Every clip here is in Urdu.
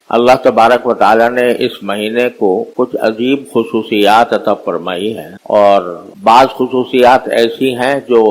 اللہ تبارک و تعالی نے اس مہینے کو کچھ عجیب خصوصیات عطا فرمائی ہیں، اور بعض خصوصیات ایسی ہیں جو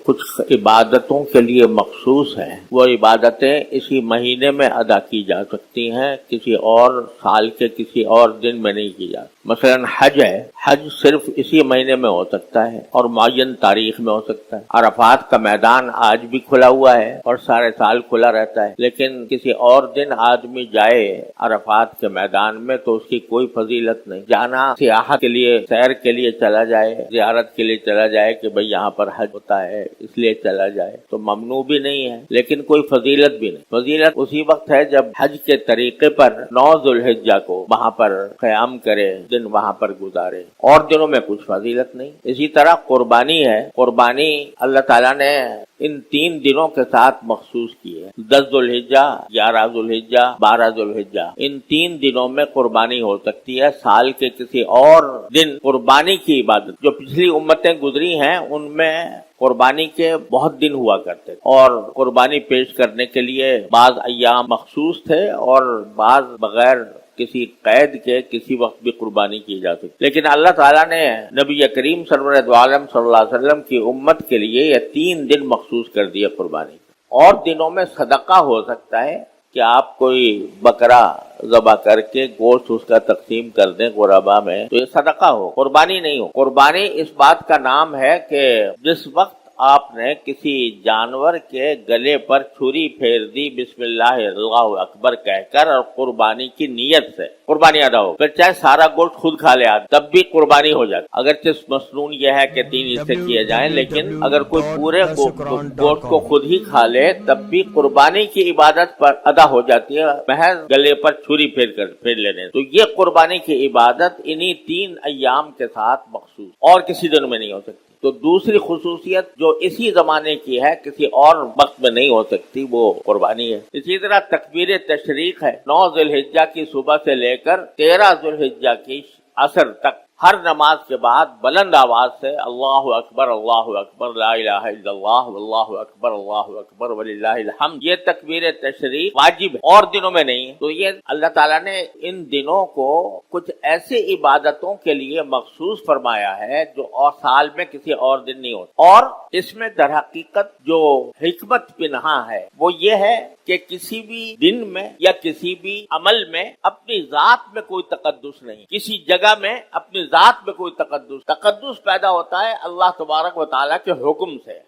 کچھ عبادتوں کے لیے مخصوص ہیں۔ وہ عبادتیں اسی مہینے میں ادا کی جا سکتی ہیں، کسی اور سال کے کسی اور دن میں نہیں کی جاتی۔ مثلا حج ہے، حج صرف اسی مہینے میں ہو سکتا ہے اور معین تاریخ میں ہو سکتا ہے۔ عرفات کا میدان آج بھی کھلا ہوا ہے اور سارے سال کھلا رہتا ہے، لیکن کسی اور دن آدمی جائے عرفات کے میدان میں تو اس کی کوئی فضیلت نہیں۔ جانا سیاحت کے لیے، سیر کے لیے چلا جائے، زیارت کے لیے چلا جائے کہ بھئی یہاں پر حج ہوتا ہے اس لیے چلا جائے تو ممنوع بھی نہیں ہے، لیکن کوئی فضیلت بھی نہیں۔ فضیلت اسی وقت ہے جب حج کے طریقے پر 9 ذوالحجہ کو وہاں پر قیام کرے، دن وہاں پر گزارے، اور دنوں میں کچھ فضیلت نہیں۔ اسی طرح قربانی ہے، قربانی اللہ تعالیٰ نے ان 3 دنوں کے ساتھ مخصوص کی ہے، 10 ذوالحجہ، 11 ذوالحجہ، 12 ذوالحجہ۔ ان 3 دنوں میں قربانی ہو سکتی ہے، سال کے کسی اور دن قربانی کی عبادت جو پچھلی امتیں گزری ہیں ان میں قربانی کے بہت دن ہوا کرتے اور قربانی پیش کرنے کے لیے بعض ایام مخصوص تھے اور بعض بغیر کسی قید کے کسی وقت بھی قربانی کی جا سکتی، لیکن اللہ تعالیٰ نے نبی کریم سرور دو عالم صلی اللہ علیہ وسلم کی امت کے لیے یہ 3 دن مخصوص کر دیے قربانی۔ اور دنوں میں صدقہ ہو سکتا ہے کہ آپ کوئی بکرا ذبح کر کے گوشت اس کا تقسیم کر دیں غربا میں، تو یہ صدقہ ہو، قربانی نہیں ہو۔ قربانی اس بات کا نام ہے کہ جس وقت آپ نے کسی جانور کے گلے پر چھری پھیر دی بسم اللہ اللہ اکبر کہہ کر اور قربانی کی نیت سے قربانی ادا ہو، پھر چاہے سارا گوشت خود کھا لے تب بھی قربانی ہو جاتی۔ اگرچہ مسنون یہ ہے کہ 3 حصے کیے جائیں، لیکن اگر کوئی پورے گوشت کو خود ہی کھا لے تب بھی قربانی کی عبادت پر ادا ہو جاتی ہے، محض گلے پر چھری پھیر لینے۔ تو یہ قربانی کی عبادت انہی 3 ایام کے ساتھ مخصوص، اور کسی دن میں نہیں ہو سکتی۔ تو دوسری خصوصیت جو اسی زمانے کی ہے، کسی اور وقت میں نہیں ہو سکتی، وہ قربانی ہے۔ اسی طرح تکبیر تشریق ہے، 9 ذوالحجہ کی صبح سے لے کر 13 ذوالحجہ کی عصر تک ہر نماز کے بعد بلند آواز سے اللہ اکبر لا الہ الا اللہ اللہ اکبر وللہ الحمد، یہ تکبیر تشریق واجب ہے اور دنوں میں نہیں ہے۔ تو یہ اللہ تعالیٰ نے ان دنوں کو کچھ ایسی عبادتوں کے لیے مخصوص فرمایا ہے جو اور سال میں کسی اور دن نہیں ہوتا، اور اس میں در حقیقت جو حکمت پنہاں ہے وہ یہ ہے کہ کسی بھی دن میں یا کسی بھی عمل میں اپنی ذات میں کوئی تقدس نہیں، کسی جگہ میں اپنی ذات میں کوئی تقدس پیدا ہوتا ہے اللہ تبارک و تعالیٰ کے حکم سے۔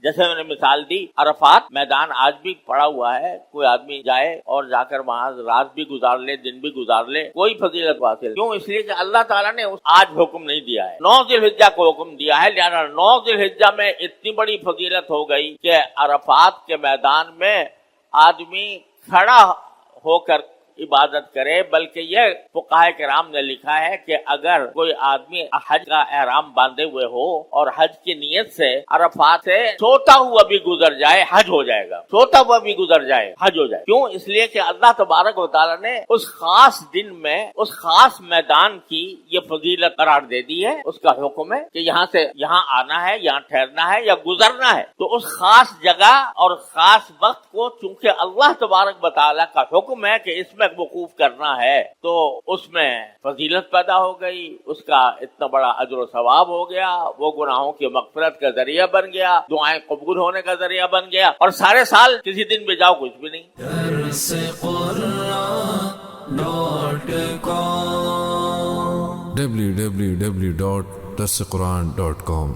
جیسے میں نے مثال دی، عرفات میدان آج بھی پڑا ہوا ہے، کوئی آدمی جائے اور جا کر وہاں رات بھی گزار لے، دن بھی گزار لے، کوئی فضیلت حاصل کیوں؟ اس لیے کہ اللہ تعالیٰ نے آج حکم نہیں دیا ہے، 9 ذوالحجہ کو حکم دیا ہے، لہذا 9 ذوالحجہ میں اتنی بڑی فضیلت ہو گئی کہ عرفات کے میدان میں آدمی کھڑا ہو کر عبادت کرے، بلکہ یہ فقہاء کرام نے لکھا ہے کہ اگر کوئی آدمی حج کا احرام باندھے ہوئے ہو اور حج کی نیت سے عرفات سے سوتا ہوا بھی گزر جائے حج ہو جائے گا، سوتا ہوا بھی گزر جائے حج ہو جائے۔ کیوں؟ اس لیے کہ اللہ تبارک و تعالیٰ نے اس خاص دن میں اس خاص میدان کی یہ فضیلت قرار دے دی ہے، اس کا حکم ہے کہ یہاں سے یہاں آنا ہے، یہاں ٹھہرنا ہے یا گزرنا ہے۔ تو اس خاص جگہ اور خاص وقت کو چونکہ اللہ تبارک و تعالیٰ کا حکم ہے کہ اس میں وقوف کرنا ہے، تو اس میں فضیلت پیدا ہو گئی، اس کا اتنا بڑا اجر و ثواب ہو گیا، وہ گناہوں کی مغفرت کا ذریعہ بن گیا، دعائیں قبول ہونے کا ذریعہ بن گیا، اور سارے سال کسی دن بھی جاؤ کچھ بھی نہیں۔ www.darsequran.com